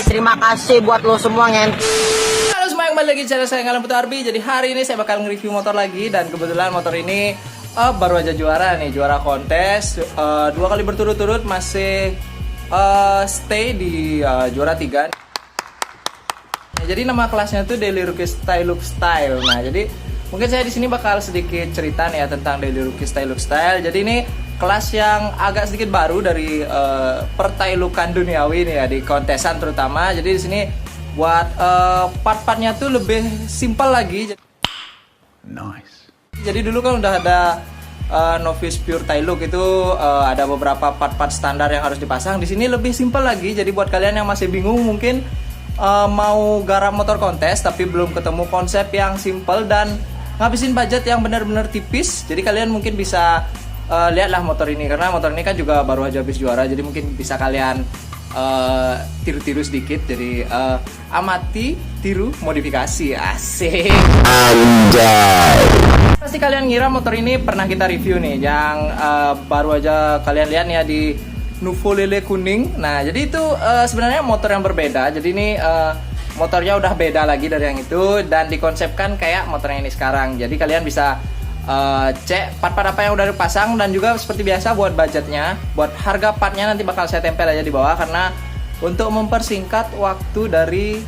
Terima kasih buat lo semua ngen. Halo semua, kembali lagi di channel saya Ngalam Putu Arbi. Jadi hari ini saya bakal nge-review motor lagi. Dan kebetulan motor ini baru aja juara nih, juara kontes 2 kali berturut-turut, masih stay di juara 3. Nah, jadi nama kelasnya tuh Daily Rookie Style Look Style. Nah, jadi mungkin saya di sini bakal sedikit cerita nih ya tentang Daily Rookie Style Look Style. Jadi ini kelas yang agak sedikit baru dari pertailukan duniawi nih ya, di kontesan terutama. Jadi di sini buat part-partnya tuh lebih simpel lagi. Nice. Jadi dulu kan udah ada Novice Pure Tail Look itu ada beberapa part-part standar yang harus dipasang. Di sini lebih simpel lagi. Jadi buat kalian yang masih bingung mungkin mau garap motor kontes tapi belum ketemu konsep yang simple dan ngabisin budget yang benar-benar tipis, jadi kalian mungkin bisa lihatlah motor ini, karena motor ini kan juga baru aja habis juara. Jadi mungkin bisa kalian tiru-tiru sedikit. Jadi amati, tiru, modifikasi. Asik. Anjay. Pasti kalian ngira motor ini pernah kita review nih, yang baru aja kalian lihat nih ya di Nuvo Lele kuning. Nah, jadi itu sebenarnya motor yang berbeda. Jadi ini motornya udah beda lagi dari yang itu dan dikonsepkan kayak motor yang ini sekarang. Jadi kalian bisa cek part-part apa yang udah dipasang, dan juga seperti biasa buat budgetnya, buat harga partnya nanti bakal saya tempel aja di bawah, karena untuk mempersingkat waktu dari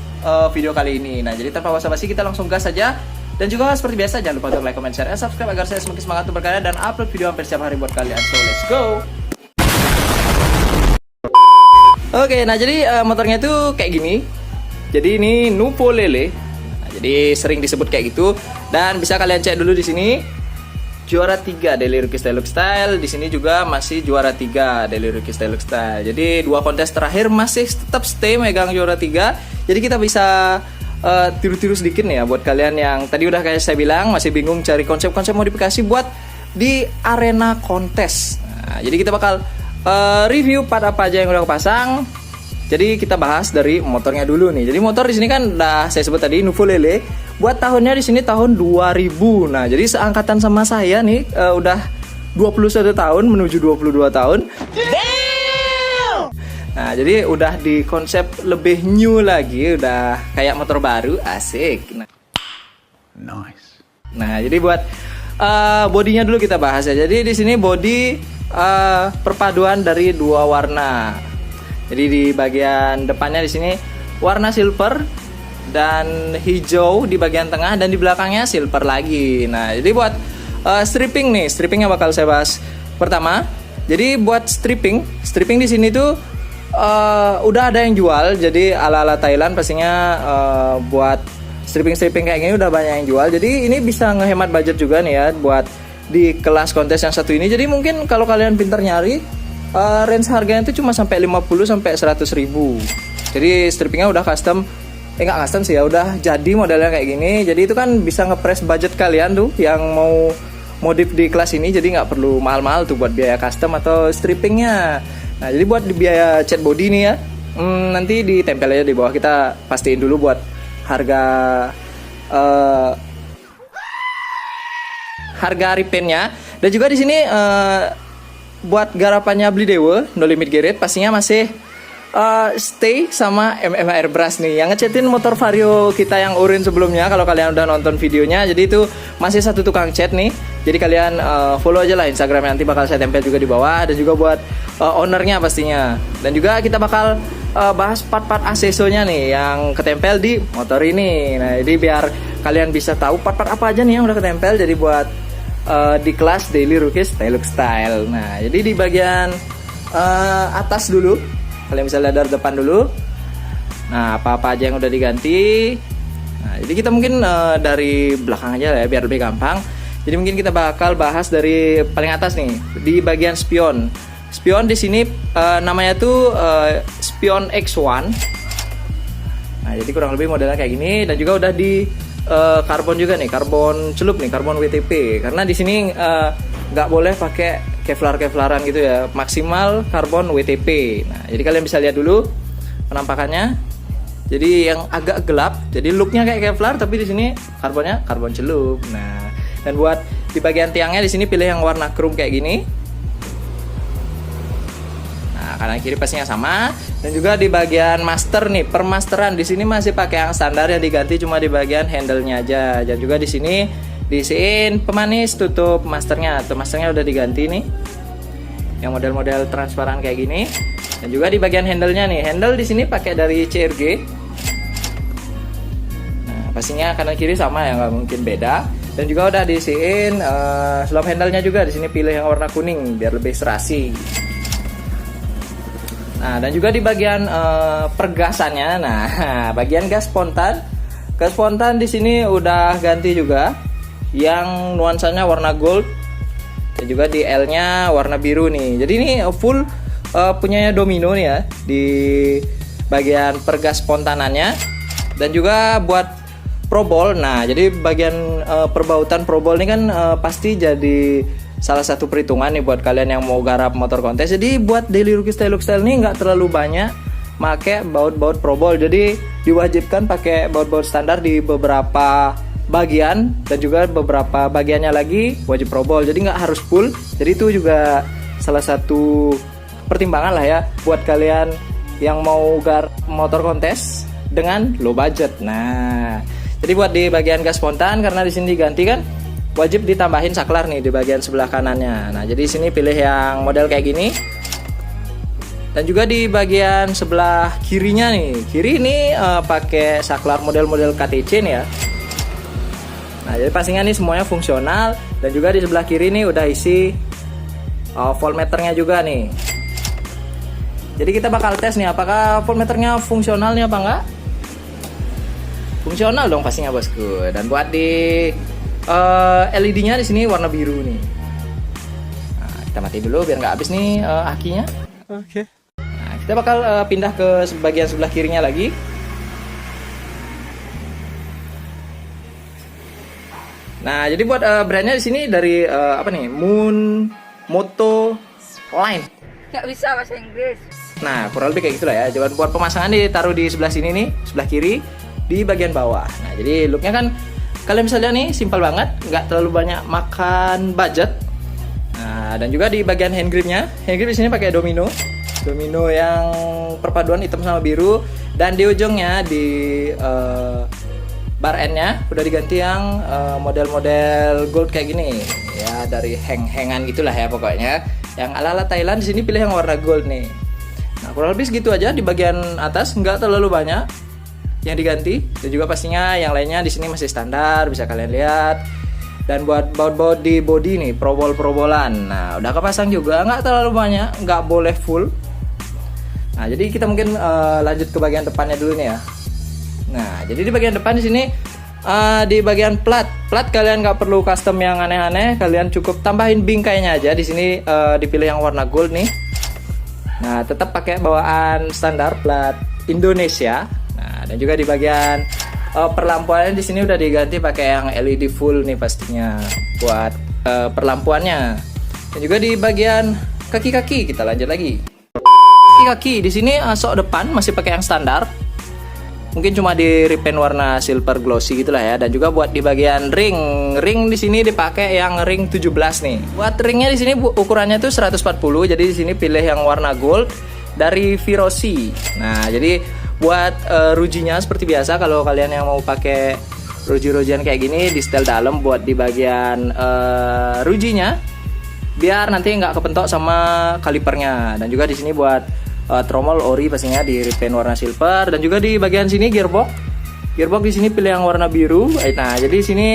video kali ini. Nah, jadi tanpa basa-basi kita langsung gas saja. Dan juga seperti biasa jangan lupa untuk like, comment, share, dan subscribe agar saya semakin semangat untuk berkarya dan upload video hampir setiap hari buat kalian. So let's go. Oke, nah jadi motornya itu kayak gini. Jadi ini Nuvo Lele. Nah, jadi sering disebut kayak gitu. Dan bisa kalian cek dulu di sini. Juara 3 Daily Rookie Style Look Style. Di sini juga masih juara 3 Daily Rookie Style Look Style. Jadi 2 kontes terakhir masih tetap stay megang juara 3. Jadi kita bisa tiru-tiru sedikit nih ya buat kalian yang tadi udah kayak saya bilang masih bingung cari konsep-konsep modifikasi buat di arena kontes. Nah, jadi kita bakal review part apa aja yang udah kepasang. Jadi kita bahas dari motornya dulu nih. Jadi motor di sini kan udah saya sebut tadi Nuvo Lele. Buat tahunnya di sini tahun 2000. Nah, jadi seangkatan sama saya nih udah 21 tahun menuju 22 tahun. Nah, jadi udah di konsep lebih new lagi, udah kayak motor baru, asik. Nice. Nah, jadi buat bodinya dulu kita bahas ya. Jadi di sini body perpaduan dari 2 warna. Jadi di bagian depannya di sini warna silver dan hijau di bagian tengah, dan di belakangnya silver lagi. Nah, jadi buat stripping nih, strippingnya bakal saya bahas pertama. Jadi buat stripping di sini tuh udah ada yang jual. Jadi ala-ala Thailand pastinya buat stripping kayak gini udah banyak yang jual. Jadi ini bisa ngehemat budget juga nih ya buat di kelas kontes yang satu ini. Jadi mungkin kalau kalian pintar nyari range harganya itu cuma sampai 50 sampai 100 ribu. Jadi strippingnya udah custom, nggak custom sih ya, udah jadi modelnya kayak gini. Jadi itu kan bisa ngepress budget kalian tuh yang mau modif di kelas ini. Jadi nggak perlu mahal-mahal tuh buat biaya custom atau strippingnya. Nah, jadi buat biaya cat body nih ya, nanti ditempel aja di bawah. Kita pastiin dulu buat harga repaintnya. Dan juga di sini buat garapannya Beli Dewa No Limit Garage pastinya masih stay sama MM Airbrush nih yang ngecatin motor Vario kita yang Urin sebelumnya. Kalau kalian udah nonton videonya, jadi itu masih satu tukang cat nih. Jadi kalian follow aja lah Instagramnya, nanti bakal saya tempel juga di bawah. Dan juga buat ownernya pastinya. Dan juga kita bakal bahas part-part aksesorisnya nih yang ketempel di motor ini. Nah, jadi biar kalian bisa tahu part-part apa aja nih yang udah ketempel. Jadi buat di kelas Daily Rookie Style Look Style. Nah, jadi di bagian atas dulu, kalian bisa lihat dari depan dulu. Nah, apa-apa aja yang udah diganti. Nah, jadi kita mungkin dari belakang aja ya biar lebih gampang. Jadi mungkin kita bakal bahas dari paling atas nih, di bagian spion. Spion di sini namanya tuh spion X1. Nah, jadi kurang lebih modelnya kayak gini, dan juga udah di karbon juga nih, karbon celup nih, karbon WTP. Karena di sini nggak boleh pakai Kevlar-kevlaran gitu ya, maksimal karbon WTP. Nah, jadi kalian bisa lihat dulu penampakannya. Jadi yang agak gelap, jadi looknya kayak Kevlar, tapi di sini karbonnya karbon celup. Nah, dan buat di bagian tiangnya di sini pilih yang warna chrome kayak gini. Nah, kanan kiri pastinya sama. Dan juga di bagian master nih, permasteran di sini masih pakai yang standar, yang diganti cuma di bagian handle-nya aja. Dan juga di sini diisiin pemanis tutup masternya. Tuh masternya udah diganti nih, yang model-model transparan kayak gini. Dan juga di bagian handle-nya nih, handle di sini pakai dari CRG. Nah, pastinya kanan kiri sama ya, nggak mungkin beda. Dan juga udah diisiin slop handle-nya juga. Di sini pilih yang warna kuning biar lebih serasi. Nah, dan juga di bagian pergasannya, nah bagian gas spontan di sini udah ganti juga, yang nuansanya warna gold, dan juga di L-nya warna biru nih. Jadi ini full punyanya Domino nih ya di bagian pergas spontanannya, dan juga buat probol. Nah, jadi bagian perbautan probol ini kan pasti jadi salah satu perhitungan nih buat kalian yang mau garap motor kontes. Jadi buat daily rookie style ini nggak terlalu banyak pakai baut-baut probol. Jadi diwajibkan pakai baut-baut standar di beberapa bagian, dan juga beberapa bagiannya lagi wajib probol. Jadi nggak harus full. Jadi itu juga salah satu pertimbangan lah ya buat kalian yang mau garap motor kontes dengan low budget. Nah, jadi buat di bagian gas spontan, karena di sini diganti kan, wajib ditambahin saklar nih di bagian sebelah kanannya. Nah, jadi sini pilih yang model kayak gini. Dan juga di bagian sebelah kirinya nih, kiri ini pakai saklar model-model KTC nih ya. Nah, jadi pastinya nih semuanya fungsional. Dan juga di sebelah kiri nih udah isi voltmeternya juga nih. Jadi kita bakal tes nih apakah voltmeternya fungsional nih apa enggak. Fungsional dong pastinya bosku. Dan buat di LED-nya di sini warna biru nih. Nah, kita mati dulu biar nggak habis nih akinya. Oke. Nah, kita bakal pindah ke bagian sebelah kirinya lagi. Nah, jadi buat brandnya di sini dari apa nih? Moto Line. Nggak bisa bahasa Inggris. Nah, kurang lebih kayak gitulah ya. Coba buat pemasangan ditaruh di sebelah sini nih, sebelah kiri di bagian bawah. Nah, jadi looknya kan kalian bisa lihat nih, simpel banget, nggak terlalu banyak makan budget. Nah, dan juga di bagian hand gripnya, hand grip di sini pakai Domino yang perpaduan hitam sama biru, dan di ujungnya di bar endnya udah diganti yang model-model gold kayak gini, ya dari hang-hangan gitulah ya pokoknya. Yang ala-ala Thailand di sini pilih yang warna gold nih. Nah, kurang lebih segitu aja di bagian atas, nggak terlalu banyak yang diganti. Dan juga pastinya yang lainnya di sini masih standar, bisa kalian lihat. Dan buat baut-baut di body nih, probol-probolan. Nah, udah kepasang juga, nggak terlalu banyak, nggak boleh full. Nah, jadi kita mungkin lanjut ke bagian depannya dulu nih ya. Nah, jadi di bagian depan di sini di bagian plat kalian nggak perlu custom yang aneh-aneh, kalian cukup tambahin bingkainya aja. Di sini dipilih yang warna gold nih. Nah, tetap pakai bawaan standar plat Indonesia. Nah, dan juga di bagian perlampuannya di sini udah diganti pakai yang LED full nih pastinya buat perlampuannya. Dan juga di bagian kaki-kaki kita lanjut lagi. Kaki di sini sok depan masih pakai yang standar. Mungkin cuma di repaint warna silver glossy gitulah ya. Dan juga buat di bagian ring di sini dipakai yang ring 17 nih. Buat ringnya di sini ukurannya tuh 140. Jadi di sini pilih yang warna gold dari Virosi. Nah, jadi buat rujinya seperti biasa, kalau kalian yang mau pakai ruji-rujian kayak gini di setel dalam buat di bagian rujinya, biar nanti nggak kepentok sama kalipernya. Dan juga di sini buat tromol ori pastinya di repaint warna silver. Dan juga di bagian sini gearbox di sini pilih yang warna biru. Nah, jadi di sini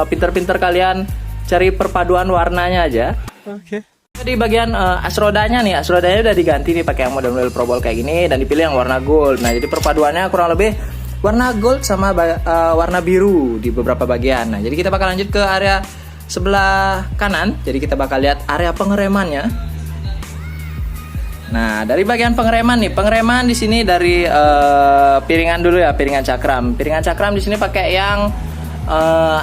pinter-pinter kalian cari perpaduan warnanya aja. Oke. Di bagian as rodanya udah diganti nih pakai yang model-model probol kayak gini, dan dipilih yang warna gold. Nah, jadi perpaduannya kurang lebih warna gold sama warna biru di beberapa bagian. Nah, jadi kita bakal lanjut ke area sebelah kanan. Jadi kita bakal lihat area pengeremannya. Nah, dari bagian pengereman nih, pengereman di sini dari piringan dulu ya, piringan cakram. Piringan cakram di sini pakai yang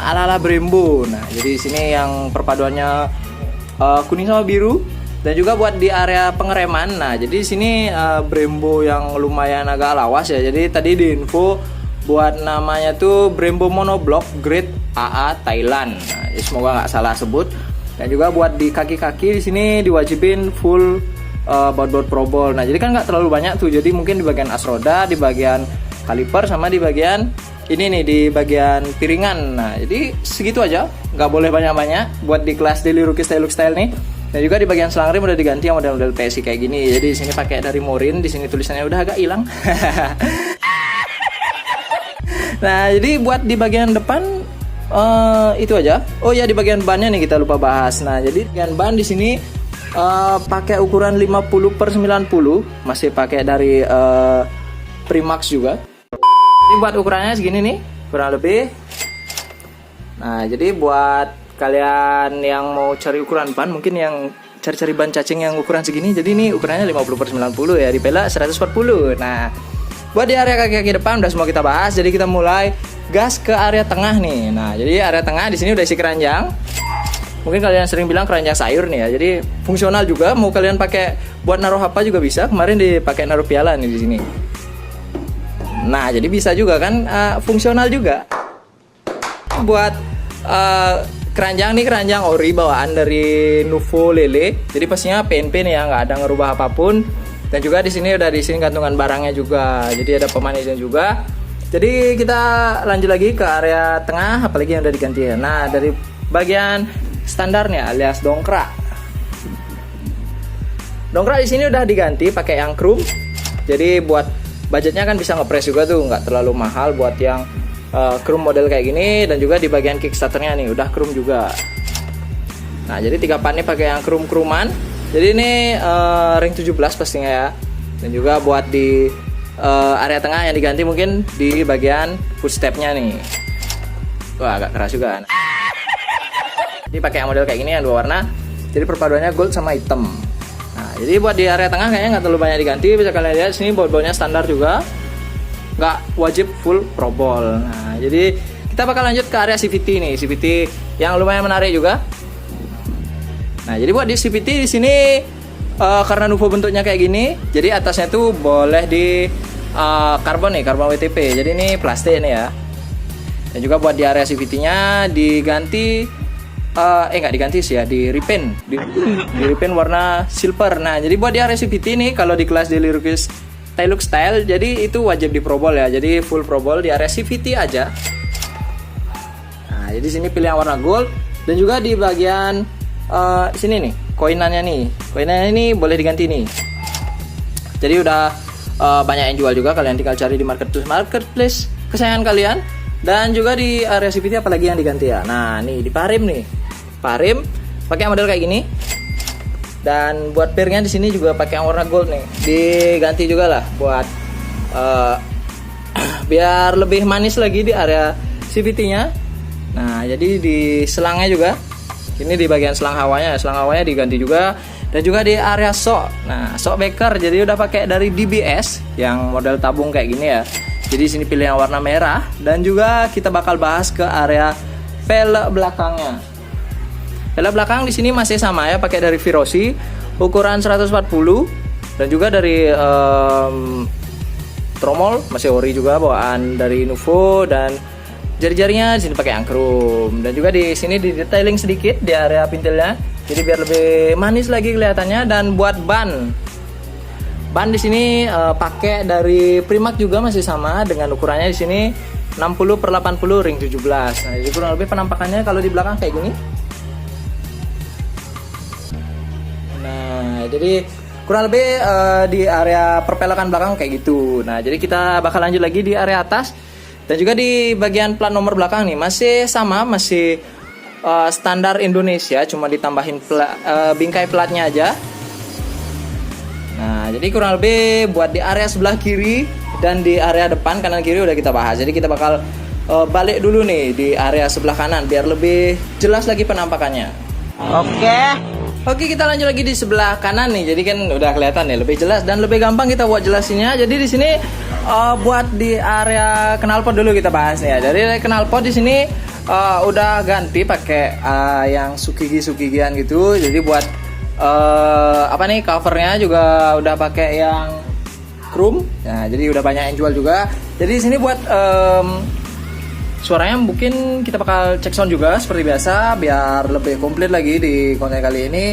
ala-ala Brembo. Nah, jadi di sini yang perpaduannya kuning sama biru. Dan juga buat di area pengereman. Nah, jadi di sini Brembo yang lumayan agak lawas ya. Jadi tadi di info buat namanya tuh Brembo Monoblock Grade AA Thailand. Nah, jadi semoga nggak salah sebut. Dan juga buat di kaki-kaki di sini diwajibin full baut-baut probol. Nah, jadi kan nggak terlalu banyak tuh. Jadi mungkin di bagian as roda, di bagian kaliper, sama di bagian ini nih, di bagian piringan. Nah, jadi segitu aja. Nggak boleh banyak-banyak buat di kelas Daily Rookie Style nih. Dan juga di bagian selang rem udah diganti yang model-model PSI kayak gini. Jadi di sini pakai dari Morin. Di sini tulisannya udah agak hilang. Nah, jadi buat di bagian depan itu aja. Oh ya, di bagian bannya nih kita lupa bahas. Nah, jadi bagian ban di sini pakai ukuran 50/90, masih pakai dari Primax juga. Ini buat ukurannya segini nih, kurang lebih. Nah, jadi buat kalian yang mau cari ukuran ban, mungkin yang cari-cari ban cacing yang ukuran segini, jadi ini ukurannya 50/90 ya, di pela 140. Nah, buat di area kaki-kaki depan udah semua kita bahas, jadi kita mulai gas ke area tengah nih. Nah, jadi area tengah di sini udah isi keranjang. Mungkin kalian sering bilang keranjang sayur nih ya. Jadi fungsional juga, mau kalian pakai buat naruh apa juga bisa. Kemarin dipakai naruh piala nih di sini. Nah, jadi bisa juga kan, fungsional juga. Buat keranjang nih, keranjang ori bawaan dari Nuvo Lele. Jadi pastinya PNP nih ya, nggak ada ngerubah apapun. Dan juga di sini udah diisi gantungan barangnya juga. Jadi ada pemanisnya juga. Jadi kita lanjut lagi ke area tengah, apalagi yang udah diganti ya. Nah, dari bagian standarnya alias dongkrak. Dongkrak di sini udah diganti pakai yang chrome. Jadi buat budgetnya kan bisa ngepres juga tuh, nggak terlalu mahal buat yang chrome model kayak gini. Dan juga di bagian kickstarternya nih udah chrome juga. Nah, jadi 3 pan ini pakai yang chrome-chromean. Jadi ini ring 17 pastinya ya. Dan juga buat di area tengah yang diganti mungkin di bagian footstepnya nih. Wah, agak keras juga kan. Ini pakai yang model kayak gini yang 2 warna. Jadi perpaduannya gold sama hitam. Nah, jadi buat di area tengah kayaknya nggak terlalu banyak diganti. Bisa kalian lihat sini baut-bautnya standar juga. Nggak wajib full probol. Nah, jadi kita bakal lanjut ke area CVT nih. CVT yang lumayan menarik juga. Nah, jadi buat di CVT di sini karena Nuvo bentuknya kayak gini, jadi atasnya tuh boleh di karbon nih, karbon WTP. Jadi ini plastik nih ya. Dan juga buat di area CVT-nya diganti nggak diganti sih ya, di repaint, di repaint warna silver. Nah, jadi buat di area CVT nih, kalau di kelas Daily Rookie Style, jadi itu wajib di probol ya. Jadi full probol di area CVT aja. Nah, jadi sini pilih yang warna gold. Dan juga di bagian sini nih, koinannya ini boleh diganti nih. Jadi udah banyak yang jual juga, kalian tinggal cari di marketplace kesayangan kalian. Dan juga di area CVT apalagi yang diganti ya. Nah, nih di parim nih. Parim pakai model kayak gini. Dan buat pirnya di sini juga pakai yang warna gold nih. Diganti juga lah buat biar lebih manis lagi di area CVT-nya. Nah, jadi di selangnya juga. Ini di bagian selang hawanya diganti juga. Dan juga di area sok. Nah, sok beker jadi udah pakai dari DBS yang model tabung kayak gini ya. Jadi sini pilih yang warna merah. Dan juga kita bakal bahas ke area velg belakangnya. Velg belakang di sini masih sama ya, pakai dari Virosi ukuran 140. Dan juga dari tromol masih ori juga bawaan dari Nuvo. Dan jari-jarinya di sini pakai yang chrome. Dan juga di sini di detailing sedikit di area pintilnya. Jadi biar lebih manis lagi kelihatannya. Dan buat ban di sini pakai dari Primax juga masih sama dengan ukurannya di sini 60/80 ring 17. Nah, jadi kurang lebih penampakannya kalau di belakang kayak gini. Nah, jadi kurang lebih di area perpelokan belakang kayak gitu. Nah, jadi kita bakal lanjut lagi di area atas. Dan juga di bagian plat nomor belakang nih masih sama, masih standar Indonesia, cuma ditambahin bingkai platnya aja. Nah, jadi kurang lebih buat di area sebelah kiri dan di area depan kanan kiri udah kita bahas. Jadi kita bakal balik dulu nih di area sebelah kanan biar lebih jelas lagi penampakannya. Oke, Oke, kita lanjut lagi di sebelah kanan nih. Jadi kan udah kelihatan ya, lebih jelas dan lebih gampang kita buat jelasinnya. Jadi di sini buat di area knalpot dulu kita bahas ya. Dari knalpot di sini udah ganti pakai yang sukigi-sukigian gitu. Jadi buat apa nih, covernya juga udah pakai yang chrome. Nah, jadi udah banyak yang jual juga. Jadi di sini buat suaranya mungkin kita bakal cek sound juga seperti biasa biar lebih komplit lagi di konten kali ini.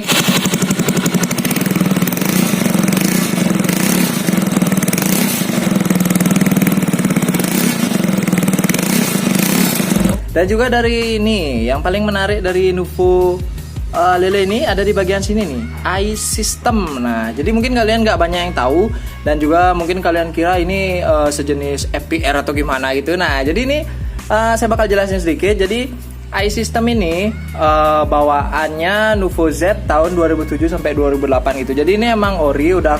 Dan juga dari ini yang paling menarik dari Nuvo Lele ini ada di bagian sini nih, iSystem. Nah, jadi mungkin kalian nggak banyak yang tahu dan juga mungkin kalian kira ini sejenis FPR atau gimana gitu. Nah, jadi ini saya bakal jelasin sedikit. Jadi iSystem ini bawaannya Nuvo Z tahun 2007 sampai 2008 gitu. Jadi ini emang ori udah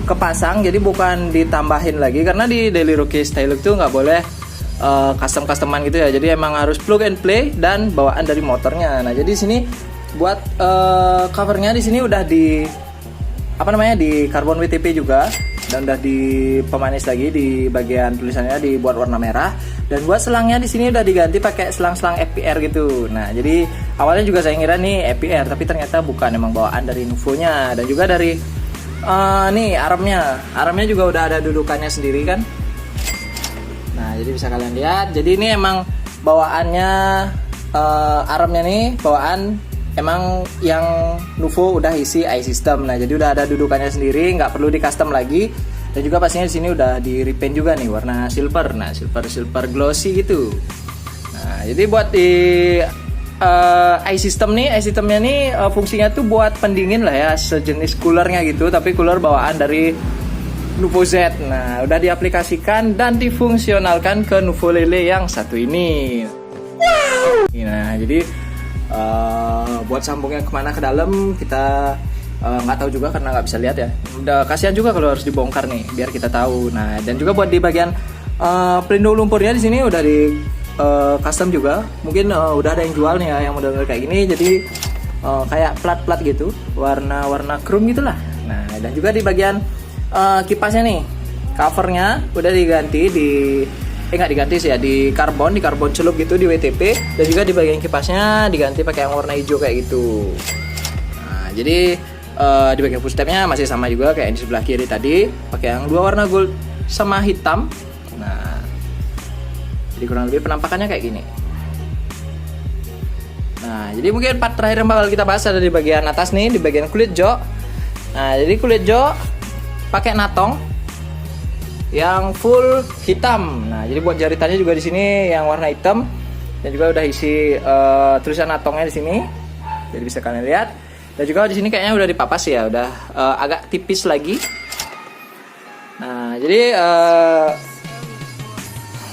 kepasang, jadi bukan ditambahin lagi karena di Daily Rookie Style itu nggak boleh custom-customan gitu ya. Jadi emang harus plug and play dan bawaan dari motornya. Nah, jadi sini buat covernya di sini udah di apa namanya, di karbon WTP juga dan udah di pemanis lagi di bagian tulisannya dibuat warna merah. Dan buat selangnya di sini udah diganti pakai selang-selang FPR gitu. Nah, jadi awalnya juga saya ngira nih FPR, tapi ternyata bukan, emang bawaan dari Nuvo-nya. Dan juga dari nih armnya juga udah ada dudukannya sendiri kan. Nah, jadi bisa kalian lihat. Jadi ini emang bawaannya armnya nih bawaan emang yang Nuvo udah isi iSystem. Nah, jadi udah ada dudukannya sendiri, nggak perlu di custom lagi. Dan juga pastinya di sini udah di repaint juga nih warna silver. Nah, silver glossy gitu. Nah, jadi buat di iSystemnya nih fungsinya tuh buat pendingin lah ya, sejenis coolernya gitu, tapi cooler bawaan dari Nuvo Z. Nah, udah diaplikasikan dan difungsionalkan ke Nuvo Lele yang satu ini. Nah, jadi buat sambungnya kemana ke dalam kita nggak tahu juga karena nggak bisa lihat ya. Udah kasihan juga kalau harus dibongkar nih biar kita tahu. Nah, dan juga buat di bagian pelindung lumpurnya di sini udah di custom juga. Mungkin udah ada yang jual nih ya yang model kayak gini. Jadi kayak plat-plat gitu, warna chrome gitulah. Nah, dan juga di bagian kipasnya nih, covernya udah diganti di nggak diganti sih ya, di karbon celup gitu di WTP. Dan juga di bagian kipasnya diganti pakai yang warna hijau kayak gitu. Nah, jadi di bagian footstepnya masih sama juga kayak di sebelah kiri tadi, pakai yang dua warna gold sama hitam. Nah, jadi kurang lebih penampakannya kayak gini. Nah, jadi mungkin part terakhir yang bakal kita bahas ada di bagian atas nih, di bagian kulit jok. Nah, jadi kulit jok pakai natong yang full hitam. Nah, jadi buat jaritannya juga di sini yang warna hitam dan juga udah isi tulisan natongnya di sini. Jadi bisa kalian lihat. Dan juga di sini kayaknya udah dipapas ya, udah agak tipis lagi. Nah, jadi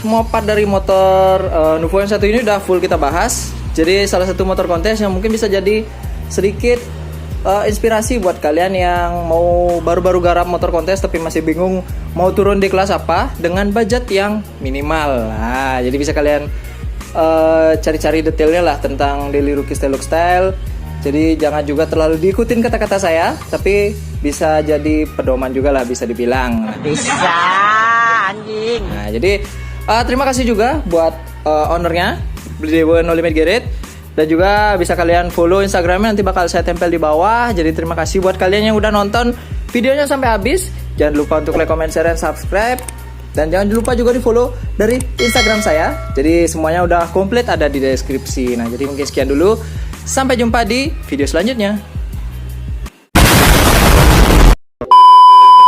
semua part dari motor Nuvo yang satu ini udah full kita bahas. Jadi salah satu motor kontes yang mungkin bisa jadi sedikit inspirasi buat kalian yang mau baru-baru garap motor kontes tapi masih bingung mau turun di kelas apa dengan budget yang minimal. Nah, jadi bisa kalian cari-cari detailnya lah tentang Daily Rookie Style. Jadi jangan juga terlalu diikutin kata-kata saya, tapi bisa jadi pedoman juga lah bisa dibilang. Bisa anjing. Nah, jadi terima kasih juga buat ownernya Beli Dewa No Limit Garage. Dan juga bisa kalian follow Instagramnya, nanti bakal saya tempel di bawah. Jadi terima kasih buat kalian yang udah nonton videonya sampai habis. Jangan lupa untuk like, comment, share, dan subscribe. Dan jangan lupa juga di follow dari Instagram saya. Jadi semuanya udah komplit ada di deskripsi. Nah, jadi mungkin sekian dulu. Sampai jumpa di video selanjutnya.